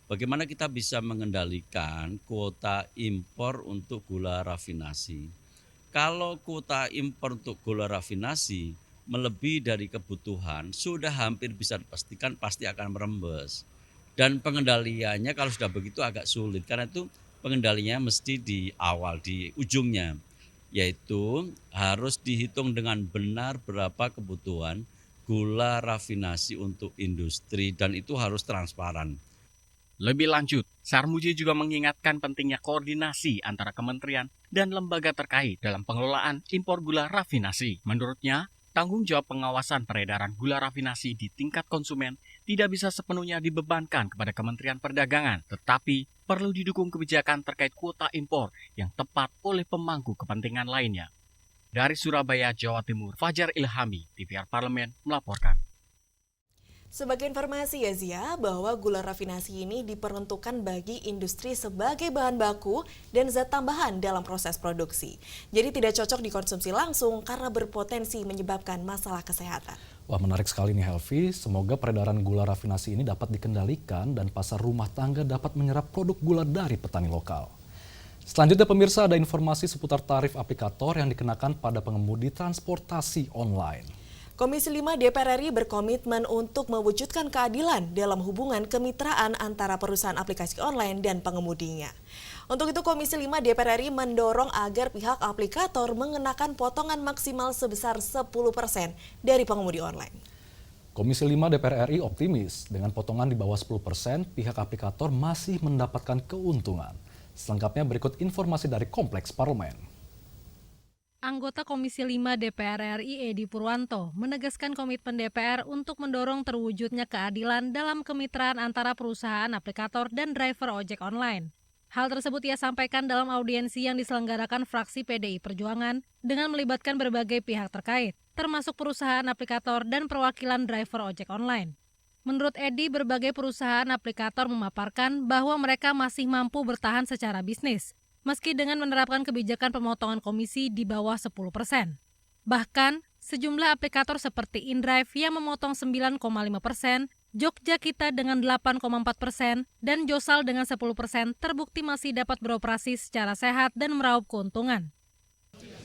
Bagaimana kita bisa mengendalikan kuota impor untuk gula rafinasi? Kalau kuota impor untuk gula rafinasi melebihi dari kebutuhan, sudah hampir bisa dipastikan pasti akan merembes. Dan pengendaliannya kalau sudah begitu agak sulit, karena itu pengendaliannya mesti di awal, di ujungnya. Yaitu harus dihitung dengan benar berapa kebutuhan gula rafinasi untuk industri, dan itu harus transparan. Lebih lanjut, Sarmuji juga mengingatkan pentingnya koordinasi antara kementerian dan lembaga terkait dalam pengelolaan impor gula rafinasi. Menurutnya, tanggung jawab pengawasan peredaran gula rafinasi di tingkat konsumen tidak bisa sepenuhnya dibebankan kepada Kementerian Perdagangan, tetapi perlu didukung kebijakan terkait kuota impor yang tepat oleh pemangku kepentingan lainnya. Dari Surabaya, Jawa Timur, Fajar Ilhami, TVR Parlemen melaporkan. Sebagai informasi ya Zia, bahwa gula rafinasi ini diperuntukkan bagi industri sebagai bahan baku dan zat tambahan dalam proses produksi. Jadi tidak cocok dikonsumsi langsung karena berpotensi menyebabkan masalah kesehatan. Wah, menarik sekali nih Helvi. Semoga peredaran gula rafinasi ini dapat dikendalikan dan pasar rumah tangga dapat menyerap produk gula dari petani lokal. Selanjutnya pemirsa, ada informasi seputar tarif aplikator yang dikenakan pada pengemudi transportasi online. Komisi 5 DPR RI berkomitmen untuk mewujudkan keadilan dalam hubungan kemitraan antara perusahaan aplikasi online dan pengemudinya. Untuk itu Komisi 5 DPR RI mendorong agar pihak aplikator mengenakan potongan maksimal sebesar 10% dari pengemudi online. Komisi 5 DPR RI optimis dengan potongan di bawah 10%, pihak aplikator masih mendapatkan keuntungan. Selengkapnya berikut informasi dari Kompleks Parlemen. Anggota Komisi 5 DPR RI Edi Purwanto menegaskan komitmen DPR untuk mendorong terwujudnya keadilan dalam kemitraan antara perusahaan aplikator dan driver ojek online. Hal tersebut ia sampaikan dalam audiensi yang diselenggarakan fraksi PDI Perjuangan dengan melibatkan berbagai pihak terkait, termasuk perusahaan aplikator dan perwakilan driver ojek online. Menurut Edi, berbagai perusahaan aplikator memaparkan bahwa mereka masih mampu bertahan secara bisnis, meski dengan menerapkan kebijakan pemotongan komisi di bawah 10%. Bahkan, sejumlah aplikator seperti InDrive yang memotong 9,5%, Jogja Kita dengan 8,4%, dan Josal dengan 10% terbukti masih dapat beroperasi secara sehat dan meraup keuntungan.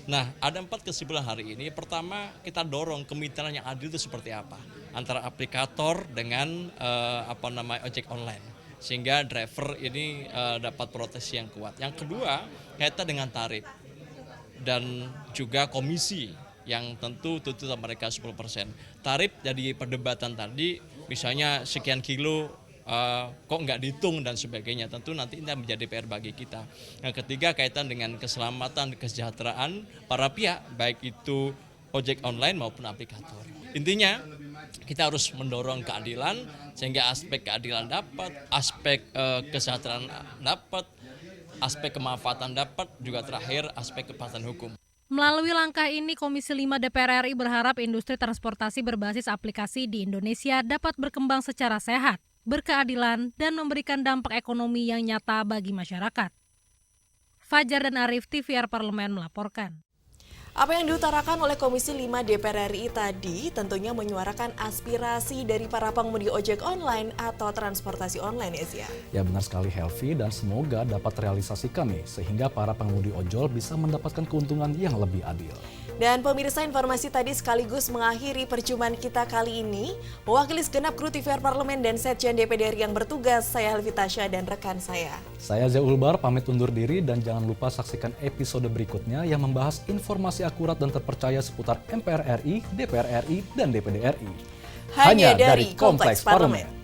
Nah, ada 4 kesimpulan hari ini. Pertama, kita dorong kemitraan yang adil itu seperti apa antara aplikator dengan ojek online, sehingga driver ini dapat proteksi yang kuat. Yang kedua, kaitan dengan tarif dan juga komisi yang tentu tuntutan mereka 10%. Tarif jadi perdebatan tadi, misalnya sekian kilo kok nggak dihitung dan sebagainya, tentu nanti ini menjadi PR bagi kita. Yang ketiga kaitan dengan keselamatan, kesejahteraan para pihak, baik itu ojek online maupun aplikator. Intinya kita harus mendorong keadilan sehingga aspek keadilan dapat, aspek kesejahteraan dapat, aspek kemanfaatan dapat, juga terakhir aspek kepastian hukum. Melalui langkah ini, Komisi 5 DPR RI berharap industri transportasi berbasis aplikasi di Indonesia dapat berkembang secara sehat, berkeadilan, dan memberikan dampak ekonomi yang nyata bagi masyarakat. Fajar dan Arif, TVR Parlemen melaporkan. Apa yang diutarakan oleh Komisi 5 DPR RI tadi tentunya menyuarakan aspirasi dari para pengemudi ojek online atau transportasi online, Ezia. Ya benar sekali Helvi, dan semoga dapat terrealisasikan nih, sehingga para pengemudi ojol bisa mendapatkan keuntungan yang lebih adil. Dan pemirsa, informasi tadi sekaligus mengakhiri perjumpaan kita kali ini. Mewakili segenap kru TVR Parlemen dan Setjen DPD RI yang bertugas, saya Helvi Tasya dan rekan saya. Saya Zia Ulbar pamit undur diri, dan jangan lupa saksikan episode berikutnya yang membahas informasi akurat dan terpercaya seputar MPR RI, DPR RI, dan DPD RI. Hanya dari Kompleks Parlemen.